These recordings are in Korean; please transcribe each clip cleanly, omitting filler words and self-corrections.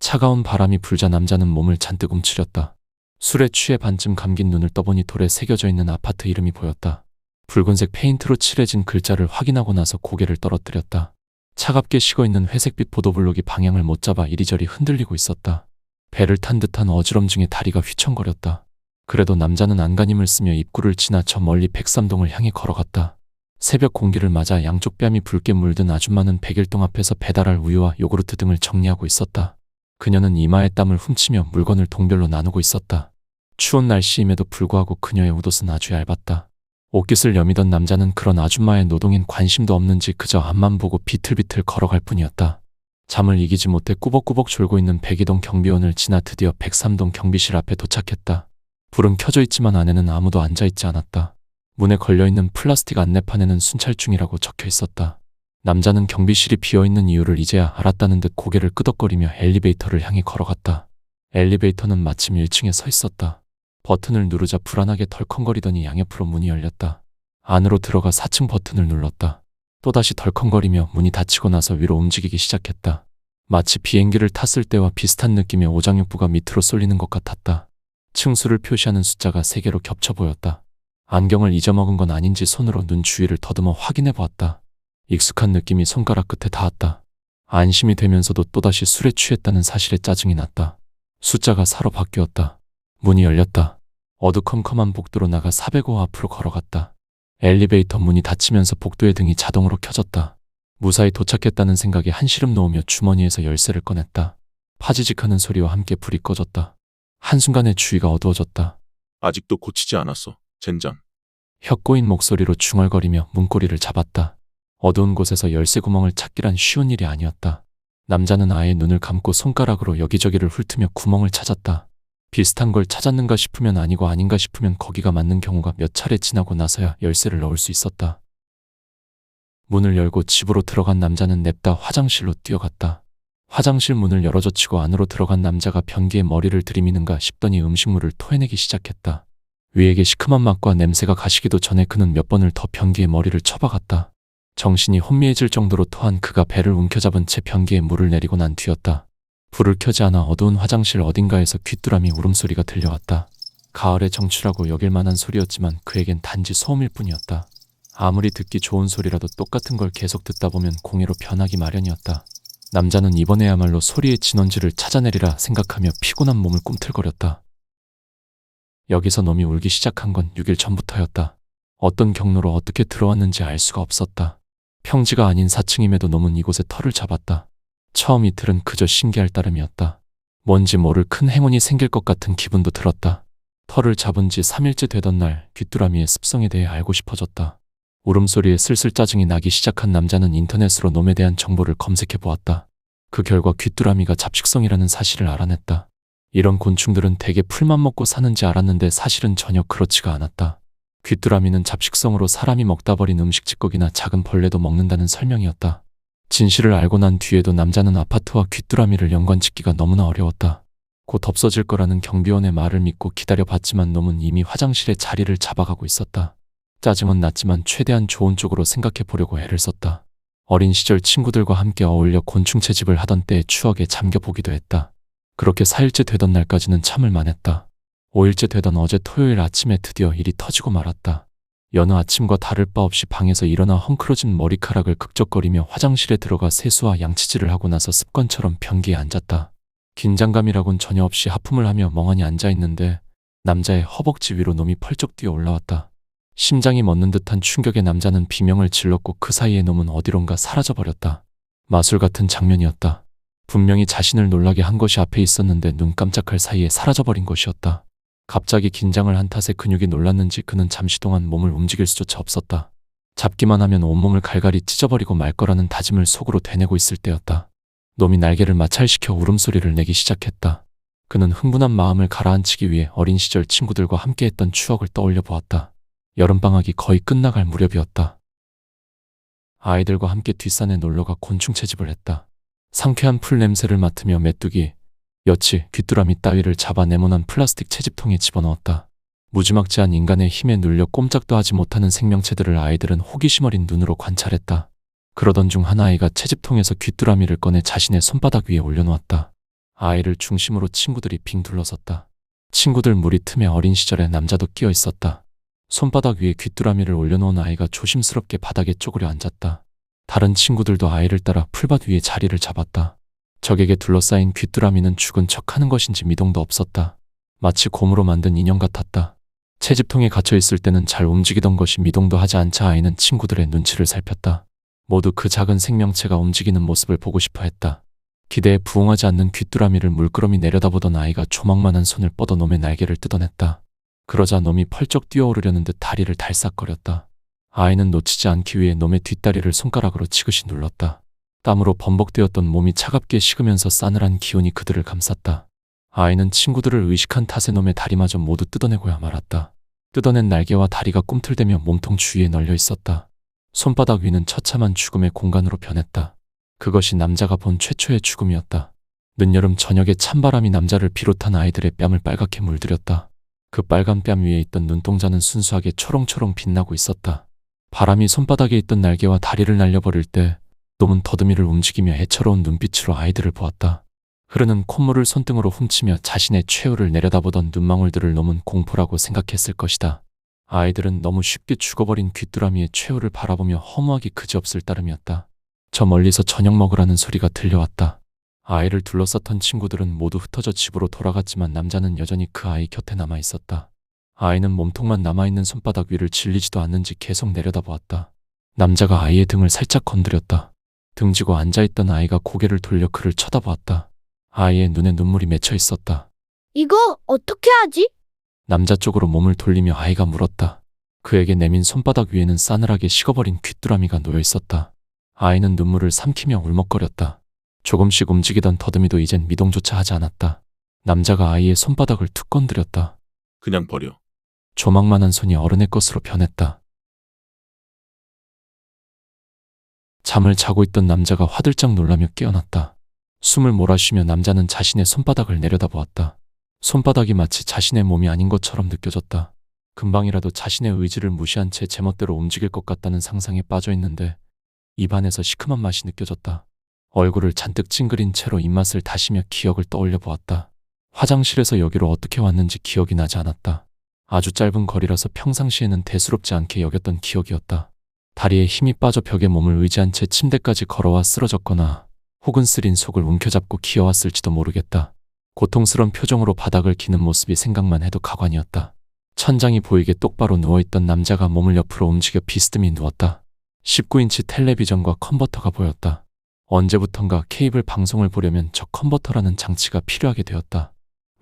차가운 바람이 불자 남자는 몸을 잔뜩 움츠렸다. 술에 취해 반쯤 감긴 눈을 떠보니 돌에 새겨져 있는 아파트 이름이 보였다. 붉은색 페인트로 칠해진 글자를 확인하고 나서 고개를 떨어뜨렸다. 차갑게 식어있는 회색빛 보도블록이 방향을 못 잡아 이리저리 흔들리고 있었다. 배를 탄 듯한 어지럼증에 다리가 휘청거렸다. 그래도 남자는 안간힘을 쓰며 입구를 지나 저 멀리 백삼동을 향해 걸어갔다. 새벽 공기를 맞아 양쪽 뺨이 붉게 물든 아줌마는 백일동 앞에서 배달할 우유와 요구르트 등을 정리하고 있었다. 그녀는 이마에 땀을 훔치며 물건을 동별로 나누고 있었다. 추운 날씨임에도 불구하고 그녀의 웃옷은 아주 얇았다. 옷깃을 여미던 남자는 그런 아줌마의 노동엔 관심도 없는지 그저 앞만 보고 비틀비틀 걸어갈 뿐이었다. 잠을 이기지 못해 꾸벅꾸벅 졸고 있는 백이동 경비원을 지나 드디어 백삼동 경비실 앞에 도착했다. 불은 켜져 있지만 안에는 아무도 앉아있지 않았다. 문에 걸려있는 플라스틱 안내판에는 순찰 중이라고 적혀 있었다. 남자는 경비실이 비어있는 이유를 이제야 알았다는 듯 고개를 끄덕거리며 엘리베이터를 향해 걸어갔다. 엘리베이터는 마침 1층에 서 있었다. 버튼을 누르자 불안하게 덜컹거리더니 양옆으로 문이 열렸다. 안으로 들어가 4층 버튼을 눌렀다. 또다시 덜컹거리며 문이 닫히고 나서 위로 움직이기 시작했다. 마치 비행기를 탔을 때와 비슷한 느낌의 오장육부가 밑으로 쏠리는 것 같았다. 층수를 표시하는 숫자가 3개로 겹쳐 보였다. 안경을 잊어먹은 건 아닌지 손으로 눈 주위를 더듬어 확인해 보았다. 익숙한 느낌이 손가락 끝에 닿았다. 안심이 되면서도 또다시 술에 취했다는 사실에 짜증이 났다. 숫자가 4로 바뀌었다. 문이 열렸다. 어두컴컴한 복도로 나가 405 앞으로 걸어갔다. 엘리베이터 문이 닫히면서 복도의 등이 자동으로 켜졌다. 무사히 도착했다는 생각에 한시름 놓으며 주머니에서 열쇠를 꺼냈다. 파지직하는 소리와 함께 불이 꺼졌다. 한순간에 주위가 어두워졌다. 아직도 고치지 않았어, 젠장. 혀 꼬인 목소리로 중얼거리며 문고리를 잡았다. 어두운 곳에서 열쇠 구멍을 찾기란 쉬운 일이 아니었다. 남자는 아예 눈을 감고 손가락으로 여기저기를 훑으며 구멍을 찾았다. 비슷한 걸 찾았는가 싶으면 아니고 아닌가 싶으면 거기가 맞는 경우가 몇 차례 지나고 나서야 열쇠를 넣을 수 있었다. 문을 열고 집으로 들어간 남자는 냅다 화장실로 뛰어갔다. 화장실 문을 열어젖히고 안으로 들어간 남자가 변기에 머리를 들이미는가 싶더니 음식물을 토해내기 시작했다. 위에게 시큼한 맛과 냄새가 가시기도 전에 그는 몇 번을 더 변기에 머리를 쳐박았다. 정신이 혼미해질 정도로 토한 그가 배를 움켜잡은 채 변기에 물을 내리고 난 뒤였다. 불을 켜지 않아 어두운 화장실 어딘가에서 귀뚜라미 울음소리가 들려왔다. 가을에 정취라고 여길 만한 소리였지만 그에겐 단지 소음일 뿐이었다. 아무리 듣기 좋은 소리라도 똑같은 걸 계속 듣다 보면 공해로 변하기 마련이었다. 남자는 이번에야말로 소리의 진원지를 찾아내리라 생각하며 피곤한 몸을 꿈틀거렸다. 여기서 놈이 울기 시작한 건 6일 전부터였다. 어떤 경로로 어떻게 들어왔는지 알 수가 없었다. 평지가 아닌 4층임에도 놈은 이곳에 터를 잡았다. 처음 이틀은 그저 신기할 따름이었다. 뭔지 모를 큰 행운이 생길 것 같은 기분도 들었다. 터를 잡은 지 3일째 되던 날 귀뚜라미의 습성에 대해 알고 싶어졌다. 울음소리에 슬슬 짜증이 나기 시작한 남자는 인터넷으로 놈에 대한 정보를 검색해 보았다. 그 결과 귀뚜라미가 잡식성이라는 사실을 알아냈다. 이런 곤충들은 대개 풀만 먹고 사는지 알았는데 사실은 전혀 그렇지가 않았다. 귀뚜라미는 잡식성으로 사람이 먹다 버린 음식 찌꺼기나 작은 벌레도 먹는다는 설명이었다. 진실을 알고 난 뒤에도 남자는 아파트와 귀뚜라미를 연관짓기가 너무나 어려웠다. 곧 없어질 거라는 경비원의 말을 믿고 기다려봤지만 놈은 이미 화장실에 자리를 잡아가고 있었다. 짜증은 났지만 최대한 좋은 쪽으로 생각해 보려고 애를 썼다. 어린 시절 친구들과 함께 어울려 곤충 채집을 하던 때의 추억에 잠겨보기도 했다. 그렇게 4일째 되던 날까지는 참을 만했다. 5일째 되던 어제 토요일 아침에 드디어 일이 터지고 말았다. 여느 아침과 다를 바 없이 방에서 일어나 헝클어진 머리카락을 극적거리며 화장실에 들어가 세수와 양치질을 하고 나서 습관처럼 변기에 앉았다. 긴장감이라곤 전혀 없이 하품을 하며 멍하니 앉아있는데 남자의 허벅지 위로 놈이 펄쩍 뛰어 올라왔다. 심장이 멎는 듯한 충격에 남자는 비명을 질렀고 그 사이에 놈은 어디론가 사라져버렸다. 마술 같은 장면이었다. 분명히 자신을 놀라게 한 것이 앞에 있었는데 눈 깜짝할 사이에 사라져버린 것이었다. 갑자기 긴장을 한 탓에 근육이 놀랐는지 그는 잠시 동안 몸을 움직일 수조차 없었다. 잡기만 하면 온몸을 갈갈이 찢어버리고 말 거라는 다짐을 속으로 되뇌고 있을 때였다. 놈이 날개를 마찰시켜 울음소리를 내기 시작했다. 그는 흥분한 마음을 가라앉히기 위해 어린 시절 친구들과 함께했던 추억을 떠올려 보았다. 여름방학이 거의 끝나갈 무렵이었다. 아이들과 함께 뒷산에 놀러가 곤충 채집을 했다. 상쾌한 풀 냄새를 맡으며 메뚜기, 여치, 귀뚜라미 따위를 잡아 네모난 플라스틱 채집통에 집어넣었다. 무지막지한 인간의 힘에 눌려 꼼짝도 하지 못하는 생명체들을 아이들은 호기심 어린 눈으로 관찰했다. 그러던 중 한 아이가 채집통에서 귀뚜라미를 꺼내 자신의 손바닥 위에 올려놓았다. 아이를 중심으로 친구들이 빙 둘러섰다. 친구들 무리 틈에 어린 시절의 남자도 끼어 있었다. 손바닥 위에 귀뚜라미를 올려놓은 아이가 조심스럽게 바닥에 쪼그려 앉았다. 다른 친구들도 아이를 따라 풀밭 위에 자리를 잡았다. 적에게 둘러싸인 귀뚜라미는 죽은 척하는 것인지 미동도 없었다. 마치 곰으로 만든 인형 같았다. 채집통에 갇혀 있을 때는 잘 움직이던 것이 미동도 하지 않자 아이는 친구들의 눈치를 살폈다. 모두 그 작은 생명체가 움직이는 모습을 보고 싶어 했다. 기대에 부응하지 않는 귀뚜라미를 물끄러미 내려다보던 아이가 조망만한 손을 뻗어 놈의 날개를 뜯어냈다. 그러자 놈이 펄쩍 뛰어오르려는 듯 다리를 달싹거렸다. 아이는 놓치지 않기 위해 놈의 뒷다리를 손가락으로 지그시 눌렀다. 땀으로 범벅되었던 몸이 차갑게 식으면서 싸늘한 기운이 그들을 감쌌다. 아이는 친구들을 의식한 탓에 놈의 다리마저 모두 뜯어내고야 말았다. 뜯어낸 날개와 다리가 꿈틀대며 몸통 주위에 널려 있었다. 손바닥 위는 처참한 죽음의 공간으로 변했다. 그것이 남자가 본 최초의 죽음이었다. 늦여름 저녁에 찬바람이 남자를 비롯한 아이들의 뺨을 빨갛게 물들였다. 그 빨간 뺨 위에 있던 눈동자는 순수하게 초롱초롱 빛나고 있었다. 바람이 손바닥에 있던 날개와 다리를 날려버릴 때 놈은 더듬이를 움직이며 애처로운 눈빛으로 아이들을 보았다. 흐르는 콧물을 손등으로 훔치며 자신의 최후를 내려다보던 눈망울들을 놈은 공포라고 생각했을 것이다. 아이들은 너무 쉽게 죽어버린 귀뚜라미의 최후를 바라보며 허무하기 그지없을 따름이었다. 저 멀리서 저녁 먹으라는 소리가 들려왔다. 아이를 둘러쌌던 친구들은 모두 흩어져 집으로 돌아갔지만 남자는 여전히 그 아이 곁에 남아 있었다. 아이는 몸통만 남아있는 손바닥 위를 질리지도 않는지 계속 내려다보았다. 남자가 아이의 등을 살짝 건드렸다. 등지고 앉아있던 아이가 고개를 돌려 그를 쳐다보았다. 아이의 눈에 눈물이 맺혀 있었다. 이거 어떻게 하지? 남자 쪽으로 몸을 돌리며 아이가 물었다. 그에게 내민 손바닥 위에는 싸늘하게 식어버린 귀뚜라미가 놓여 있었다. 아이는 눈물을 삼키며 울먹거렸다. 조금씩 움직이던 더듬이도 이젠 미동조차 하지 않았다. 남자가 아이의 손바닥을 툭 건드렸다. 그냥 버려. 조망만한 손이 어른의 것으로 변했다. 잠을 자고 있던 남자가 화들짝 놀라며 깨어났다. 숨을 몰아쉬며 남자는 자신의 손바닥을 내려다보았다. 손바닥이 마치 자신의 몸이 아닌 것처럼 느껴졌다. 금방이라도 자신의 의지를 무시한 채 제멋대로 움직일 것 같다는 상상에 빠져 있는데 입안에서 시큼한 맛이 느껴졌다. 얼굴을 잔뜩 찡그린 채로 입맛을 다시며 기억을 떠올려 보았다. 화장실에서 여기로 어떻게 왔는지 기억이 나지 않았다. 아주 짧은 거리라서 평상시에는 대수롭지 않게 여겼던 기억이었다. 다리에 힘이 빠져 벽에 몸을 의지한 채 침대까지 걸어와 쓰러졌거나 혹은 쓰린 속을 움켜잡고 기어왔을지도 모르겠다. 고통스러운 표정으로 바닥을 기는 모습이 생각만 해도 가관이었다. 천장이 보이게 똑바로 누워있던 남자가 몸을 옆으로 움직여 비스듬히 누웠다. 19인치 텔레비전과 컨버터가 보였다. 언제부턴가 케이블 방송을 보려면 저 컨버터라는 장치가 필요하게 되었다.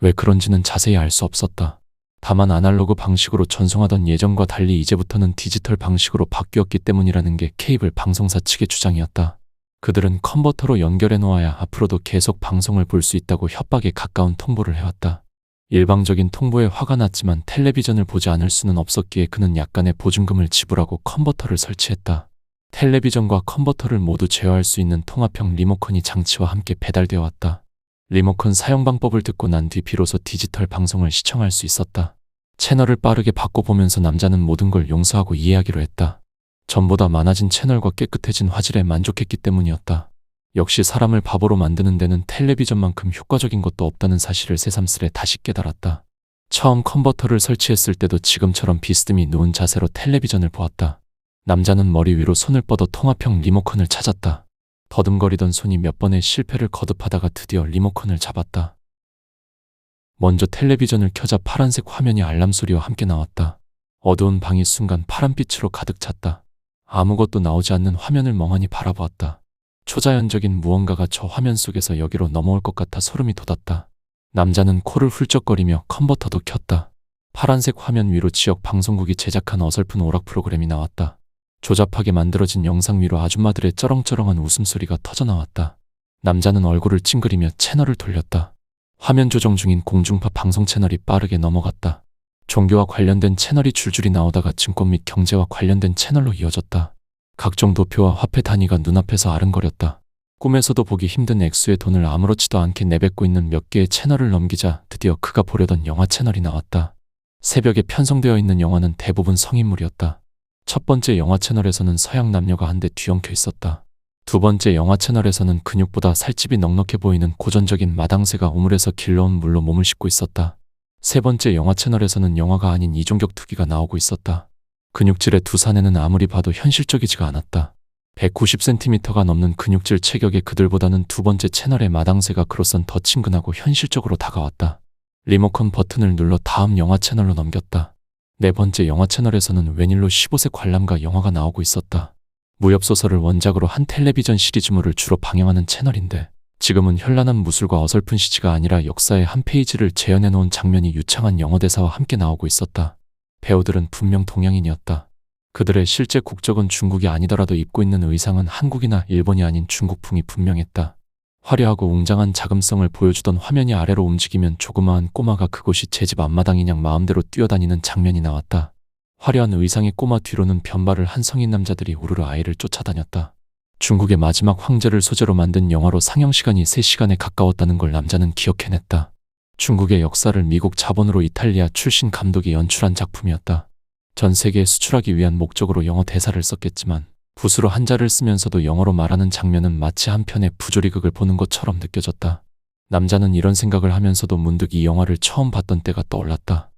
왜 그런지는 자세히 알 수 없었다. 다만 아날로그 방식으로 전송하던 예전과 달리 이제부터는 디지털 방식으로 바뀌었기 때문이라는 게 케이블 방송사 측의 주장이었다. 그들은 컨버터로 연결해 놓아야 앞으로도 계속 방송을 볼 수 있다고 협박에 가까운 통보를 해왔다. 일방적인 통보에 화가 났지만 텔레비전을 보지 않을 수는 없었기에 그는 약간의 보증금을 지불하고 컨버터를 설치했다. 텔레비전과 컨버터를 모두 제어할 수 있는 통합형 리모컨이 장치와 함께 배달되어 왔다. 리모컨 사용 방법을 듣고 난 뒤 비로소 디지털 방송을 시청할 수 있었다. 채널을 빠르게 바꿔보면서 남자는 모든 걸 용서하고 이해하기로 했다. 전보다 많아진 채널과 깨끗해진 화질에 만족했기 때문이었다. 역시 사람을 바보로 만드는 데는 텔레비전만큼 효과적인 것도 없다는 사실을 새삼스레 다시 깨달았다. 처음 컨버터를 설치했을 때도 지금처럼 비스듬히 누운 자세로 텔레비전을 보았다. 남자는 머리 위로 손을 뻗어 통합형 리모컨을 찾았다. 더듬거리던 손이 몇 번의 실패를 거듭하다가 드디어 리모컨을 잡았다. 먼저 텔레비전을 켜자 파란색 화면이 알람 소리와 함께 나왔다. 어두운 방이 순간 파란빛으로 가득 찼다. 아무것도 나오지 않는 화면을 멍하니 바라보았다. 초자연적인 무언가가 저 화면 속에서 여기로 넘어올 것 같아 소름이 돋았다. 남자는 코를 훌쩍거리며 컨버터도 켰다. 파란색 화면 위로 지역 방송국이 제작한 어설픈 오락 프로그램이 나왔다. 조잡하게 만들어진 영상 위로 아줌마들의 쩌렁쩌렁한 웃음소리가 터져나왔다. 남자는 얼굴을 찡그리며 채널을 돌렸다. 화면 조정 중인 공중파 방송 채널이 빠르게 넘어갔다. 종교와 관련된 채널이 줄줄이 나오다가 증권 및 경제와 관련된 채널로 이어졌다. 각종 도표와 화폐 단위가 눈앞에서 아른거렸다. 꿈에서도 보기 힘든 액수의 돈을 아무렇지도 않게 내뱉고 있는 몇 개의 채널을 넘기자 드디어 그가 보려던 영화 채널이 나왔다. 새벽에 편성되어 있는 영화는 대부분 성인물이었다. 첫 번째 영화 채널에서는 서양 남녀가 한데 뒤엉켜 있었다. 두 번째 영화 채널에서는 근육보다 살집이 넉넉해 보이는 고전적인 마당새가 우물에서 길러온 물로 몸을 씻고 있었다. 세 번째 영화 채널에서는 영화가 아닌 이종격 투기가 나오고 있었다. 근육질의 두 사내는 아무리 봐도 현실적이지가 않았다. 190cm가 넘는 근육질 체격의 그들보다는 두 번째 채널의 마당새가 그로선 더 친근하고 현실적으로 다가왔다. 리모컨 버튼을 눌러 다음 영화 채널로 넘겼다. 네 번째 영화 채널에서는 웬일로 15세 관람가 영화가 나오고 있었다. 무협소설을 원작으로 한 텔레비전 시리즈물을 주로 방영하는 채널인데 지금은 현란한 무술과 어설픈 CG가 아니라 역사의 한 페이지를 재현해 놓은 장면이 유창한 영어 대사와 함께 나오고 있었다. 배우들은 분명 동양인이었다. 그들의 실제 국적은 중국이 아니더라도 입고 있는 의상은 한국이나 일본이 아닌 중국풍이 분명했다. 화려하고 웅장한 자금성을 보여주던 화면이 아래로 움직이면 조그마한 꼬마가 그곳이 제 집 앞마당이냥 마음대로 뛰어다니는 장면이 나왔다. 화려한 의상의 꼬마 뒤로는 변발을 한 성인 남자들이 우르르 아이를 쫓아다녔다. 중국의 마지막 황제를 소재로 만든 영화로 상영시간이 3시간에 가까웠다는 걸 남자는 기억해냈다. 중국의 역사를 미국 자본으로 이탈리아 출신 감독이 연출한 작품이었다. 전 세계에 수출하기 위한 목적으로 영어 대사를 썼겠지만 붓으로 한자를 쓰면서도 영어로 말하는 장면은 마치 한 편의 부조리극을 보는 것처럼 느껴졌다. 남자는 이런 생각을 하면서도 문득 이 영화를 처음 봤던 때가 떠올랐다.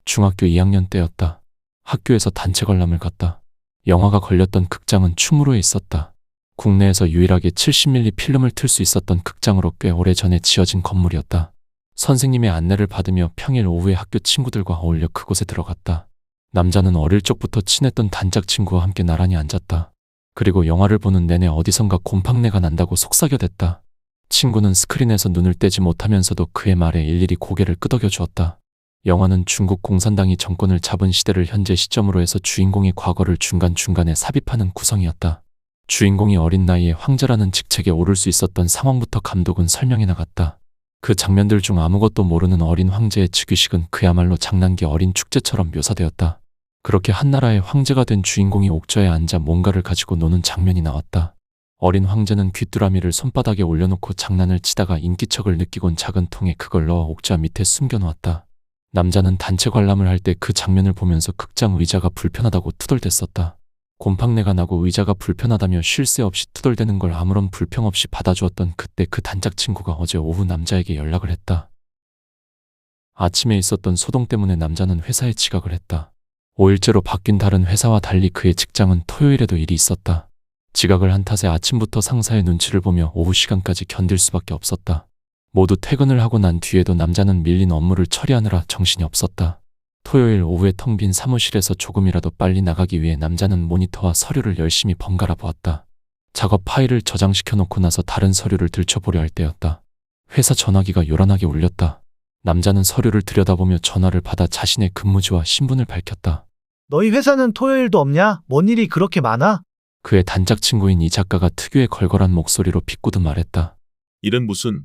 중학교 2학년 때였다. 학교에서 단체 관람을 갔다. 영화가 걸렸던 극장은 충무로에 있었다. 국내에서 유일하게 70mm 필름을 틀 수 있었던 극장으로 꽤 오래전에 지어진 건물이었다. 선생님의 안내를 받으며 평일 오후에 학교 친구들과 어울려 그곳에 들어갔다. 남자는 어릴 적부터 친했던 단짝 친구와 함께 나란히 앉았다. 그리고 영화를 보는 내내 어디선가 곰팡내가 난다고 속삭여댔다. 친구는 스크린에서 눈을 떼지 못하면서도 그의 말에 일일이 고개를 끄덕여 주었다. 영화는 중국 공산당이 정권을 잡은 시대를 현재 시점으로 해서 주인공의 과거를 중간중간에 삽입하는 구성이었다. 주인공이 어린 나이에 황제라는 직책에 오를 수 있었던 상황부터 감독은 설명해 나갔다. 그 장면들 중 아무것도 모르는 어린 황제의 즉위식은 그야말로 장난기 어린 축제처럼 묘사되었다. 그렇게 한나라의 황제가 된 주인공이 옥좌에 앉아 뭔가를 가지고 노는 장면이 나왔다. 어린 황제는 귀뚜라미를 손바닥에 올려놓고 장난을 치다가 인기척을 느끼곤 작은 통에 그걸 넣어 옥좌 밑에 숨겨놓았다. 남자는 단체 관람을 할 때 그 장면을 보면서 극장 의자가 불편하다고 투덜댔었다. 곰팡내가 나고 의자가 불편하다며 쉴 새 없이 투덜대는 걸 아무런 불평 없이 받아주었던 그때 그 단짝 친구가 어제 오후 남자에게 연락을 했다. 아침에 있었던 소동 때문에 남자는 회사에 지각을 했다. 5일째로 바뀐 다른 회사와 달리 그의 직장은 토요일에도 일이 있었다. 지각을 한 탓에 아침부터 상사의 눈치를 보며 오후 시간까지 견딜 수밖에 없었다. 모두 퇴근을 하고 난 뒤에도 남자는 밀린 업무를 처리하느라 정신이 없었다. 토요일 오후에 텅 빈 사무실에서 조금이라도 빨리 나가기 위해 남자는 모니터와 서류를 열심히 번갈아 보았다. 작업 파일을 저장시켜 놓고 나서 다른 서류를 들춰보려 할 때였다. 회사 전화기가 요란하게 울렸다. 남자는 서류를 들여다보며 전화를 받아 자신의 근무지와 신분을 밝혔다. 너희 회사는 토요일도 없냐? 뭔 일이 그렇게 많아? 그의 단짝 친구인 이 작가가 특유의 걸걸한 목소리로 비꼬듯 말했다. 일은 무슨,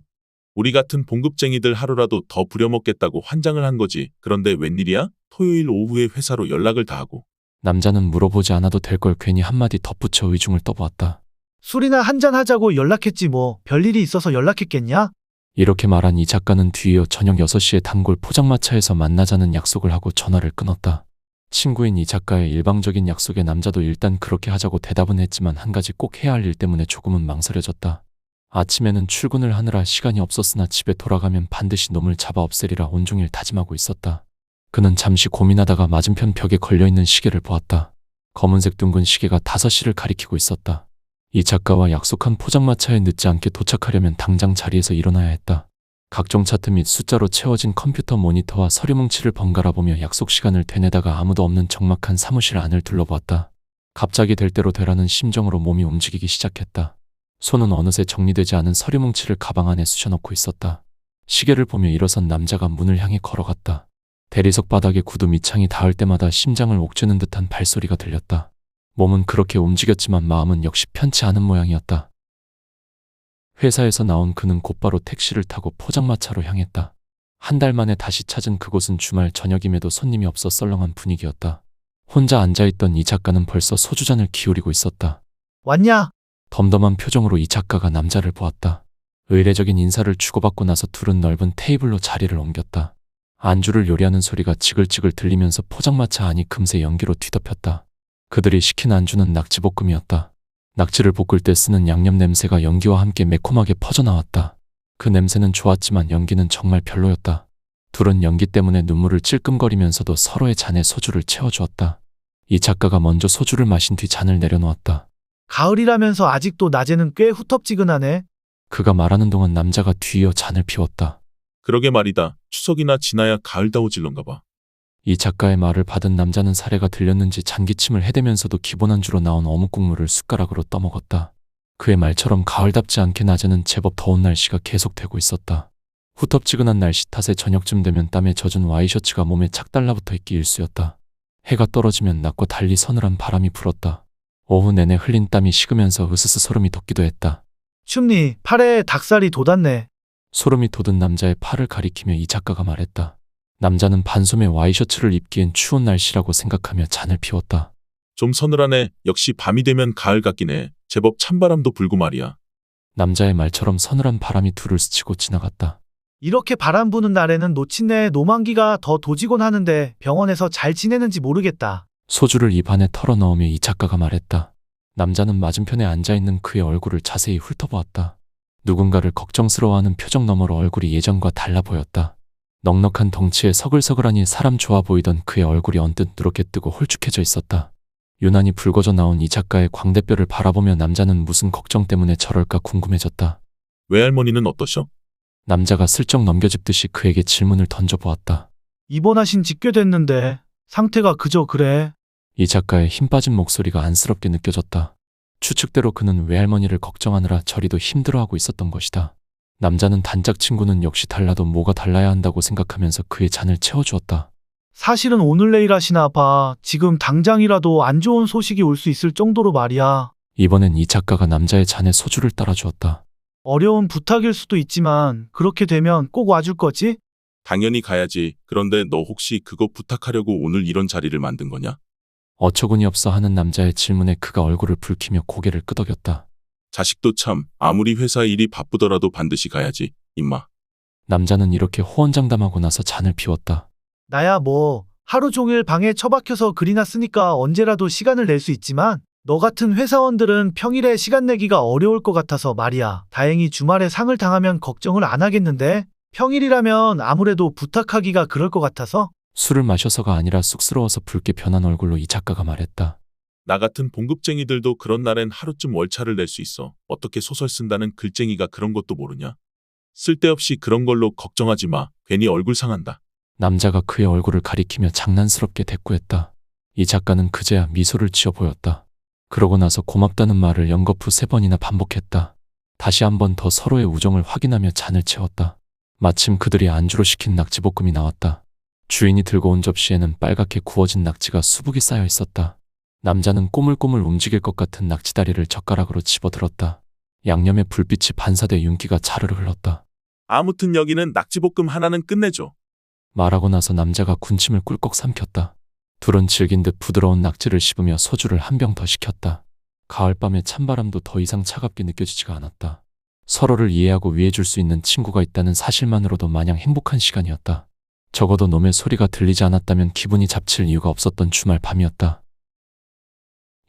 우리 같은 봉급쟁이들 하루라도 더 부려먹겠다고 환장을 한 거지. 그런데 웬일이야? 토요일 오후에 회사로 연락을 다 하고. 남자는 물어보지 않아도 될 걸 괜히 한마디 덧붙여 의중을 떠보았다. 술이나 한잔 하자고 연락했지 뭐. 별일이 있어서 연락했겠냐? 이렇게 말한 이 작가는 뒤이어 저녁 6시에 단골 포장마차에서 만나자는 약속을 하고 전화를 끊었다. 친구인 이 작가의 일방적인 약속에 남자도 일단 그렇게 하자고 대답은 했지만 한 가지 꼭 해야 할 일 때문에 조금은 망설여졌다. 아침에는 출근을 하느라 시간이 없었으나 집에 돌아가면 반드시 놈을 잡아 없애리라 온종일 다짐하고 있었다. 그는 잠시 고민하다가 맞은편 벽에 걸려있는 시계를 보았다. 검은색 둥근 시계가 5시를 가리키고 있었다. 이 작가와 약속한 포장마차에 늦지 않게 도착하려면 당장 자리에서 일어나야 했다. 각종 차트 및 숫자로 채워진 컴퓨터 모니터와 서류 뭉치를 번갈아 보며 약속 시간을 되뇌다가 아무도 없는 적막한 사무실 안을 둘러보았다. 갑자기 될 대로 되라는 심정으로 몸이 움직이기 시작했다. 손은 어느새 정리되지 않은 서류 뭉치를 가방 안에 쑤셔넣고 있었다. 시계를 보며 일어선 남자가 문을 향해 걸어갔다. 대리석 바닥에 구두 밑창이 닿을 때마다 심장을 옥죄는 듯한 발소리가 들렸다. 몸은 그렇게 움직였지만 마음은 역시 편치 않은 모양이었다. 회사에서 나온 그는 곧바로 택시를 타고 포장마차로 향했다. 한 달 만에 다시 찾은 그곳은 주말 저녁임에도 손님이 없어 썰렁한 분위기였다. 혼자 앉아있던 이 작가는 벌써 소주잔을 기울이고 있었다. 왔냐? 덤덤한 표정으로 이 작가가 남자를 보았다. 의례적인 인사를 주고받고 나서 둘은 넓은 테이블로 자리를 옮겼다. 안주를 요리하는 소리가 지글지글 들리면서 포장마차 안이 금세 연기로 뒤덮였다. 그들이 시킨 안주는 낙지볶음이었다. 낙지를 볶을 때 쓰는 양념 냄새가 연기와 함께 매콤하게 퍼져나왔다. 그 냄새는 좋았지만 연기는 정말 별로였다. 둘은 연기 때문에 눈물을 찔끔거리면서도 서로의 잔에 소주를 채워주었다. 이 작가가 먼저 소주를 마신 뒤 잔을 내려놓았다. 가을이라면서 아직도 낮에는 꽤 후텁지근하네. 그가 말하는 동안 남자가 뒤이어 잔을 피웠다. 그러게 말이다. 추석이나 지나야 가을다워질런가 봐. 이 작가의 말을 받은 남자는 사례가 들렸는지 잔기침을 해대면서도 기본 안주로 나온 어묵 국물을 숟가락으로 떠먹었다. 그의 말처럼 가을답지 않게 낮에는 제법 더운 날씨가 계속되고 있었다. 후텁지근한 날씨 탓에 저녁쯤 되면 땀에 젖은 와이셔츠가 몸에 착 달라붙어 있기 일쑤였다. 해가 떨어지면 낮과 달리 서늘한 바람이 불었다. 오후 내내 흘린 땀이 식으면서 으스스 소름이 돋기도 했다. 춥니? 팔에 닭살이 돋았네. 소름이 돋은 남자의 팔을 가리키며 이 작가가 말했다. 남자는 반소매 와이셔츠를 입기엔 추운 날씨라고 생각하며 잔을 피웠다. 좀 서늘하네. 역시 밤이 되면 가을 같긴 해. 제법 찬바람도 불고 말이야. 남자의 말처럼 서늘한 바람이 둘을 스치고 지나갔다. 이렇게 바람 부는 날에는 노친내에 노만기가 더 도지곤 하는데 병원에서 잘 지내는지 모르겠다. 소주를 입 안에 털어넣으며 이 작가가 말했다. 남자는 맞은편에 앉아있는 그의 얼굴을 자세히 훑어보았다. 누군가를 걱정스러워하는 표정 너머로 얼굴이 예전과 달라 보였다. 넉넉한 덩치에 서글서글하니 사람 좋아 보이던 그의 얼굴이 언뜻 누렇게 뜨고 홀쭉해져 있었다. 유난히 붉어져 나온 이 작가의 광대뼈를 바라보며 남자는 무슨 걱정 때문에 저럴까 궁금해졌다. 외할머니는 어떠셔? 남자가 슬쩍 넘겨짚듯이 그에게 질문을 던져보았다. 입원하신 지 꽤 됐는데 상태가 그저 그래. 이 작가의 힘 빠진 목소리가 안쓰럽게 느껴졌다. 추측대로 그는 외할머니를 걱정하느라 저리도 힘들어하고 있었던 것이다. 남자는 단짝 친구는 역시 달라도 뭐가 달라야 한다고 생각하면서 그의 잔을 채워주었다. 사실은 오늘 내일 하시나 봐. 지금 당장이라도 안 좋은 소식이 올 수 있을 정도로 말이야. 이번엔 이 작가가 남자의 잔에 소주를 따라주었다. 어려운 부탁일 수도 있지만 그렇게 되면 꼭 와줄 거지? 당연히 가야지. 그런데 너 혹시 그거 부탁하려고 오늘 이런 자리를 만든 거냐? 어처구니 없어 하는 남자의 질문에 그가 얼굴을 붉히며 고개를 끄덕였다. 자식도 참 아무리 회사 일이 바쁘더라도 반드시 가야지. 임마. 남자는 이렇게 호언장담하고 나서 잔을 비웠다. 나야 뭐 하루 종일 방에 처박혀서 글이나 쓰니까 언제라도 시간을 낼 수 있지만 너 같은 회사원들은 평일에 시간 내기가 어려울 것 같아서 말이야. 다행히 주말에 상을 당하면 걱정을 안 하겠는데 평일이라면 아무래도 부탁하기가 그럴 것 같아서. 술을 마셔서가 아니라 쑥스러워서 붉게 변한 얼굴로 이 작가가 말했다. 나 같은 봉급쟁이들도 그런 날엔 하루쯤 월차를 낼 수 있어. 어떻게 소설 쓴다는 글쟁이가 그런 것도 모르냐? 쓸데없이 그런 걸로 걱정하지 마. 괜히 얼굴 상한다. 남자가 그의 얼굴을 가리키며 장난스럽게 대꾸했다. 이 작가는 그제야 미소를 지어 보였다. 그러고 나서 고맙다는 말을 연거푸 3번이나 반복했다. 다시 한 번 더 서로의 우정을 확인하며 잔을 채웠다. 마침 그들이 안주로 시킨 낙지볶음이 나왔다. 주인이 들고 온 접시에는 빨갛게 구워진 낙지가 수북이 쌓여 있었다. 남자는 꼬물꼬물 움직일 것 같은 낙지다리를 젓가락으로 집어들었다. 양념의 불빛이 반사돼 윤기가 자르르 흘렀다. 아무튼 여기는 낙지볶음 하나는 끝내줘. 말하고 나서 남자가 군침을 꿀꺽 삼켰다. 둘은 질긴 듯 부드러운 낙지를 씹으며 소주를 한 병 더 시켰다. 가을밤의 찬바람도 더 이상 차갑게 느껴지지가 않았다. 서로를 이해하고 위해줄 수 있는 친구가 있다는 사실만으로도 마냥 행복한 시간이었다. 적어도 놈의 소리가 들리지 않았다면 기분이 잡칠 이유가 없었던 주말 밤이었다.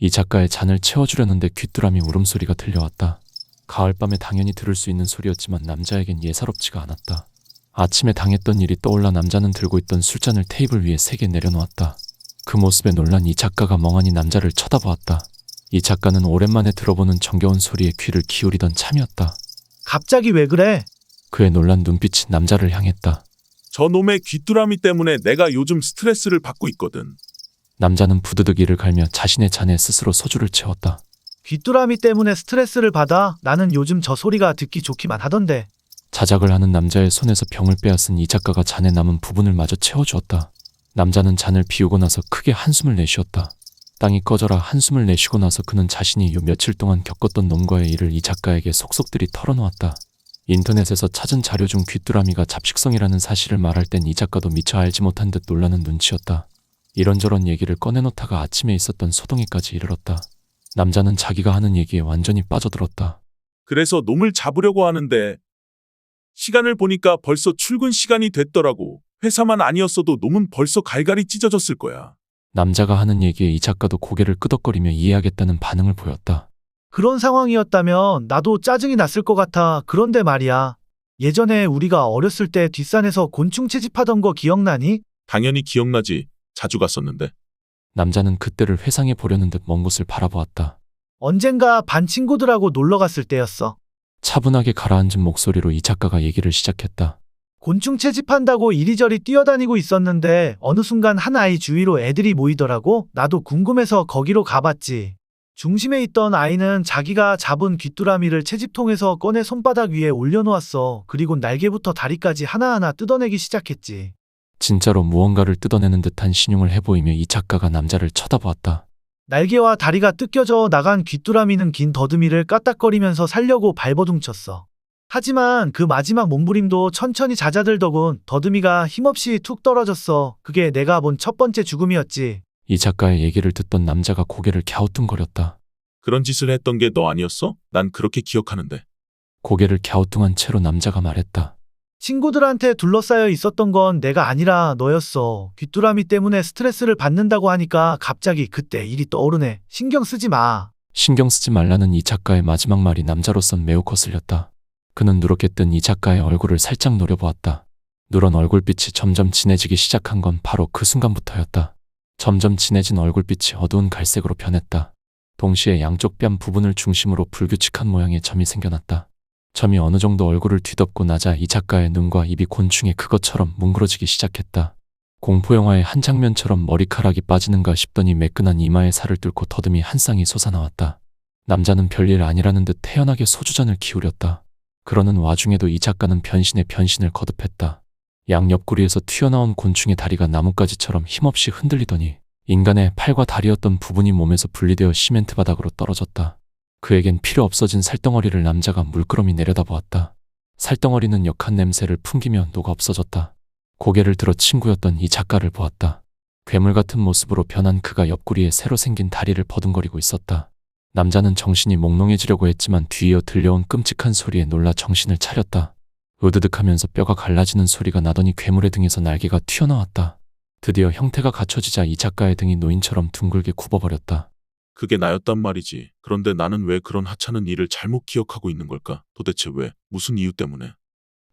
이 작가의 잔을 채워주려는데 귀뚜라미 울음소리가 들려왔다. 가을밤에 당연히 들을 수 있는 소리였지만 남자에겐 예사롭지가 않았다. 아침에 당했던 일이 떠올라 남자는 들고 있던 술잔을 테이블 위에 3개 내려놓았다. 그 모습에 놀란 이 작가가 멍하니 남자를 쳐다보았다. 이 작가는 오랜만에 들어보는 정겨운 소리에 귀를 기울이던 참이었다. 갑자기 왜 그래? 그의 놀란 눈빛이 남자를 향했다. 저 놈의 귀뚜라미 때문에 내가 요즘 스트레스를 받고 있거든. 남자는 부드득 이를 갈며 자신의 잔에 스스로 소주를 채웠다. 귀뚜라미 때문에 스트레스를 받아? 나는 요즘 저 소리가 듣기 좋기만 하던데. 자작을 하는 남자의 손에서 병을 빼앗은 이 작가가 잔에 남은 부분을 마저 채워주었다. 남자는 잔을 비우고 나서 크게 한숨을 내쉬었다. 땅이 꺼져라 한숨을 내쉬고 나서 그는 자신이 요 며칠 동안 겪었던 놈과의 일을 이 작가에게 속속들이 털어놓았다. 인터넷에서 찾은 자료 중 귀뚜라미가 잡식성이라는 사실을 말할 땐 이 작가도 미처 알지 못한 듯 놀라는 눈치였다. 이런저런 얘기를 꺼내놓다가 아침에 있었던 소동이까지 이르렀다. 남자는 자기가 하는 얘기에 완전히 빠져들었다. 그래서 놈을 잡으려고 하는데 시간을 보니까 벌써 출근 시간이 됐더라고. 회사만 아니었어도 놈은 벌써 갈갈이 찢어졌을 거야. 남자가 하는 얘기에 이 작가도 고개를 끄덕거리며 이해하겠다는 반응을 보였다. 그런 상황이었다면 나도 짜증이 났을 것 같아. 그런데 말이야. 예전에 우리가 어렸을 때 뒷산에서 곤충 채집하던 거 기억나니? 당연히 기억나지. 자주 갔었는데. 남자는 그때를 회상해 보려는 듯 먼 곳을 바라보았다. 언젠가 반 친구들하고 놀러 갔을 때였어. 차분하게 가라앉은 목소리로 이 작가가 얘기를 시작했다. 곤충 채집한다고 이리저리 뛰어다니고 있었는데 어느 순간 한 아이 주위로 애들이 모이더라고. 나도 궁금해서 거기로 가봤지. 중심에 있던 아이는 자기가 잡은 귀뚜라미를 채집통에서 꺼내 손바닥 위에 올려놓았어. 그리고 날개부터 다리까지 하나하나 뜯어내기 시작했지. 진짜로 무언가를 뜯어내는 듯한 신용을 해보이며 이 작가가 남자를 쳐다보았다. 날개와 다리가 뜯겨져 나간 귀뚜라미는 긴 더듬이를 까딱거리면서 살려고 발버둥쳤어. 하지만 그 마지막 몸부림도 천천히 잦아들더군. 더듬이가 힘없이 툭 떨어졌어. 그게 내가 본 첫 번째 죽음이었지. 이 작가의 얘기를 듣던 남자가 고개를 갸우뚱거렸다. 그런 짓을 했던 게 너 아니었어? 난 그렇게 기억하는데. 고개를 갸우뚱한 채로 남자가 말했다. 친구들한테 둘러싸여 있었던 건 내가 아니라 너였어. 귀뚜라미 때문에 스트레스를 받는다고 하니까 갑자기 그때 일이 떠오르네. 신경 쓰지 마. 신경 쓰지 말라는 이 작가의 마지막 말이 남자로선 매우 거슬렸다. 그는 누렇게 뜬 이 작가의 얼굴을 살짝 노려보았다. 누런 얼굴빛이 점점 진해지기 시작한 건 바로 그 순간부터였다. 점점 진해진 얼굴빛이 어두운 갈색으로 변했다. 동시에 양쪽 뺨 부분을 중심으로 불규칙한 모양의 점이 생겨났다. 점이 어느 정도 얼굴을 뒤덮고 나자 이 작가의 눈과 입이 곤충의 그것처럼 뭉그러지기 시작했다. 공포영화의 한 장면처럼 머리카락이 빠지는가 싶더니 매끈한 이마에 살을 뚫고 더듬이 한 쌍이 솟아나왔다. 남자는 별일 아니라는 듯 태연하게 소주잔을 기울였다. 그러는 와중에도 이 작가는 변신에 변신을 거듭했다. 양 옆구리에서 튀어나온 곤충의 다리가 나뭇가지처럼 힘없이 흔들리더니 인간의 팔과 다리였던 부분이 몸에서 분리되어 시멘트 바닥으로 떨어졌다. 그에겐 필요 없어진 살덩어리를 남자가 물끄러미 내려다보았다. 살덩어리는 역한 냄새를 풍기며 녹아 없어졌다. 고개를 들어 친구였던 이 작가를 보았다. 괴물 같은 모습으로 변한 그가 옆구리에 새로 생긴 다리를 버둥거리고 있었다. 남자는 정신이 몽롱해지려고 했지만 뒤이어 들려온 끔찍한 소리에 놀라 정신을 차렸다. 으드득하면서 뼈가 갈라지는 소리가 나더니 괴물의 등에서 날개가 튀어나왔다. 드디어 형태가 갖춰지자 이 작가의 등이 노인처럼 둥글게 굽어버렸다. 그게 나였단 말이지. 그런데 나는 왜 그런 하찮은 일을 잘못 기억하고 있는 걸까? 도대체 왜? 무슨 이유 때문에?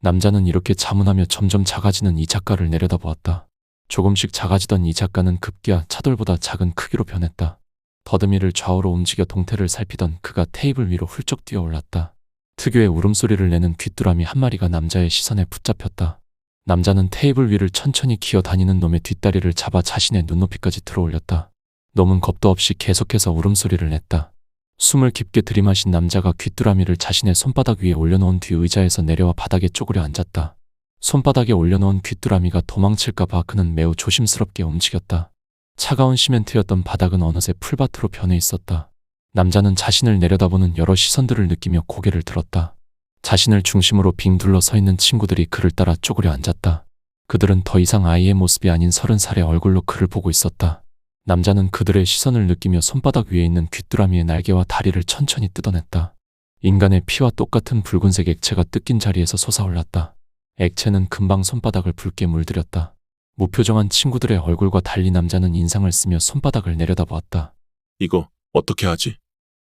남자는 이렇게 자문하며 점점 작아지는 이 작가를 내려다보았다. 조금씩 작아지던 이 작가는 급기야 차돌보다 작은 크기로 변했다. 더듬이를 좌우로 움직여 동태를 살피던 그가 테이블 위로 훌쩍 뛰어올랐다. 특유의 울음소리를 내는 귀뚜라미 한 마리가 남자의 시선에 붙잡혔다. 남자는 테이블 위를 천천히 기어다니는 놈의 뒷다리를 잡아 자신의 눈높이까지 들어올렸다. 놈은 겁도 없이 계속해서 울음소리를 냈다. 숨을 깊게 들이마신 남자가 귀뚜라미를 자신의 손바닥 위에 올려놓은 뒤 의자에서 내려와 바닥에 쪼그려 앉았다. 손바닥에 올려놓은 귀뚜라미가 도망칠까 봐 그는 매우 조심스럽게 움직였다. 차가운 시멘트였던 바닥은 어느새 풀밭으로 변해 있었다. 남자는 자신을 내려다보는 여러 시선들을 느끼며 고개를 들었다. 자신을 중심으로 빙 둘러 서 있는 친구들이 그를 따라 쪼그려 앉았다. 그들은 더 이상 아이의 모습이 아닌 30살의 얼굴로 그를 보고 있었다. 남자는 그들의 시선을 느끼며 손바닥 위에 있는 귀뚜라미의 날개와 다리를 천천히 뜯어냈다. 인간의 피와 똑같은 붉은색 액체가 뜯긴 자리에서 솟아올랐다. 액체는 금방 손바닥을 붉게 물들였다. 무표정한 친구들의 얼굴과 달리 남자는 인상을 쓰며 손바닥을 내려다보았다. 이거 어떻게 하지?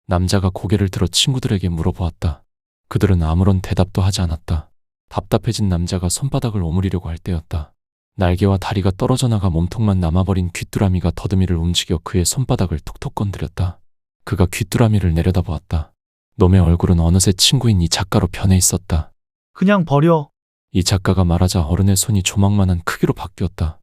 남자가 고개를 들어 친구들에게 물어보았다. 그들은 아무런 대답도 하지 않았다. 답답해진 남자가 손바닥을 오므리려고 할 때였다. 날개와 다리가 떨어져 나가 몸통만 남아버린 귀뚜라미가 더듬이를 움직여 그의 손바닥을 톡톡 건드렸다. 그가 귀뚜라미를 내려다보았다. 놈의 얼굴은 어느새 친구인 이 작가로 변해 있었다. 그냥 버려. 이 작가가 말하자 어른의 손이 조망만한 크기로 바뀌었다.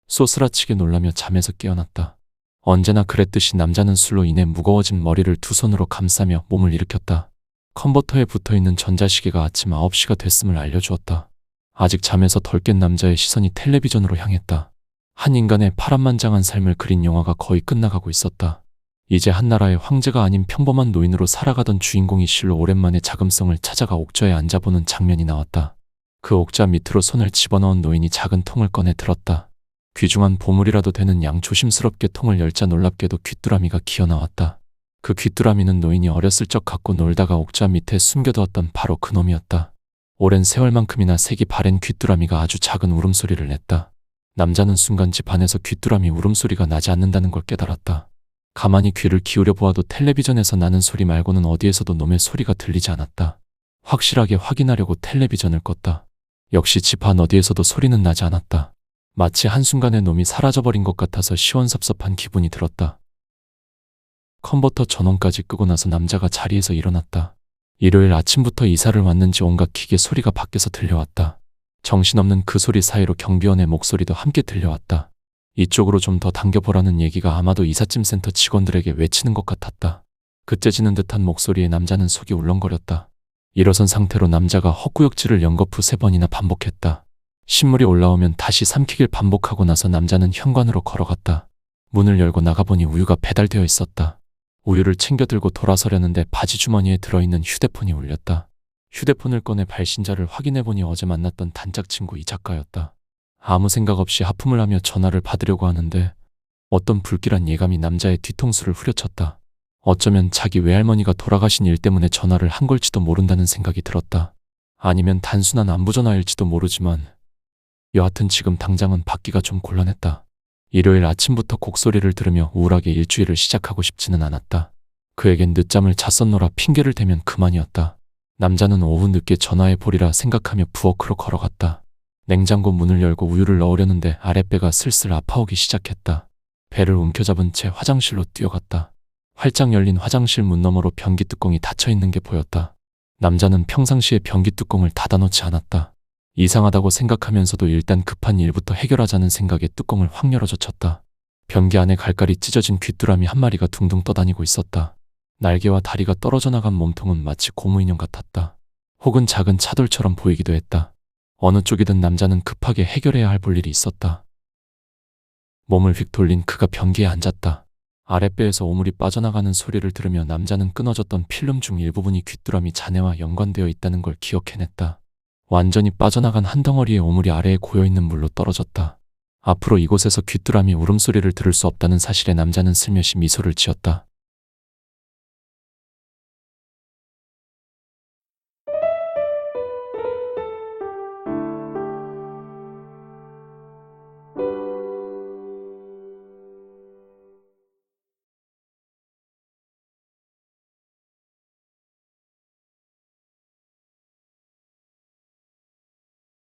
쏘스라치게 놀라며 잠에서 깨어났다. 언제나 그랬듯이 남자는 술로 인해 무거워진 머리를 두 손으로 감싸며 몸을 일으켰다. 컨버터에 붙어있는 전자시계가 아침 9시가 됐음을 알려주었다. 아직 잠에서 덜 깬 남자의 시선이 텔레비전으로 향했다. 한 인간의 파란만장한 삶을 그린 영화가 거의 끝나가고 있었다. 이제 한 나라의 황제가 아닌 평범한 노인으로 살아가던 주인공이 실로 오랜만에 자금성을 찾아가 옥좌에 앉아보는 장면이 나왔다. 그 옥좌 밑으로 손을 집어넣은 노인이 작은 통을 꺼내 들었다. 귀중한 보물이라도 되는 양 조심스럽게 통을 열자 놀랍게도 귀뚜라미가 기어나왔다. 그 귀뚜라미는 노인이 어렸을 적 갖고 놀다가 옥좌 밑에 숨겨두었던 바로 그 놈이었다. 오랜 세월만큼이나 색이 바랜 귀뚜라미가 아주 작은 울음소리를 냈다. 남자는 순간 집 안에서 귀뚜라미 울음소리가 나지 않는다는 걸 깨달았다. 가만히 귀를 기울여 보아도 텔레비전에서 나는 소리 말고는 어디에서도 놈의 소리가 들리지 않았다. 확실하게 확인하려고 텔레비전을 껐다. 역시 집 안 어디에서도 소리는 나지 않았다. 마치 한순간에 놈이 사라져버린 것 같아서 시원섭섭한 기분이 들었다. 컨버터 전원까지 끄고 나서 남자가 자리에서 일어났다. 일요일 아침부터 이사를 왔는지 온갖 기계 소리가 밖에서 들려왔다. 정신없는 그 소리 사이로 경비원의 목소리도 함께 들려왔다. 이쪽으로 좀 더 당겨보라는 얘기가 아마도 이삿짐 센터 직원들에게 외치는 것 같았다. 그째지는 듯한 목소리에 남자는 속이 울렁거렸다. 일어선 상태로 남자가 헛구역질을 연거푸 3번이나 반복했다. 신물이 올라오면 다시 삼키길 반복하고 나서 남자는 현관으로 걸어갔다. 문을 열고 나가보니 우유가 배달되어 있었다. 우유를 챙겨 들고 돌아서려는데 바지 주머니에 들어있는 휴대폰이 울렸다. 휴대폰을 꺼내 발신자를 확인해보니 어제 만났던 단짝 친구 이 작가였다. 아무 생각 없이 하품을 하며 전화를 받으려고 하는데 어떤 불길한 예감이 남자의 뒤통수를 후려쳤다. 어쩌면 자기 외할머니가 돌아가신 일 때문에 전화를 한 걸지도 모른다는 생각이 들었다. 아니면 단순한 안부전화일지도 모르지만 여하튼 지금 당장은 받기가 좀 곤란했다. 일요일 아침부터 곡소리를 들으며 우울하게 일주일을 시작하고 싶지는 않았다. 그에겐 늦잠을 잤었노라 핑계를 대면 그만이었다. 남자는 오후 늦게 전화해 보리라 생각하며 부엌으로 걸어갔다. 냉장고 문을 열고 우유를 넣으려는데 아랫배가 슬슬 아파오기 시작했다. 배를 움켜잡은 채 화장실로 뛰어갔다. 활짝 열린 화장실 문 너머로 변기 뚜껑이 닫혀있는 게 보였다. 남자는 평상시에 변기 뚜껑을 닫아놓지 않았다. 이상하다고 생각하면서도 일단 급한 일부터 해결하자는 생각에 뚜껑을 확 열어젖혔다. 변기 안에 갈갈이 찢어진 귀뚜라미 한 마리가 둥둥 떠다니고 있었다. 날개와 다리가 떨어져 나간 몸통은 마치 고무인형 같았다. 혹은 작은 차돌처럼 보이기도 했다. 어느 쪽이든 남자는 급하게 해결해야 할 볼일이 있었다. 몸을 휙 돌린 그가 변기에 앉았다. 아랫배에서 오물이 빠져나가는 소리를 들으며 남자는 끊어졌던 필름 중 일부분이 귀뚜라미 잔해와 연관되어 있다는 걸 기억해냈다. 완전히 빠져나간 한 덩어리의 오물이 아래에 고여있는 물로 떨어졌다. 앞으로 이곳에서 귀뚜라미 울음소리를 들을 수 없다는 사실에 남자는 슬며시 미소를 지었다.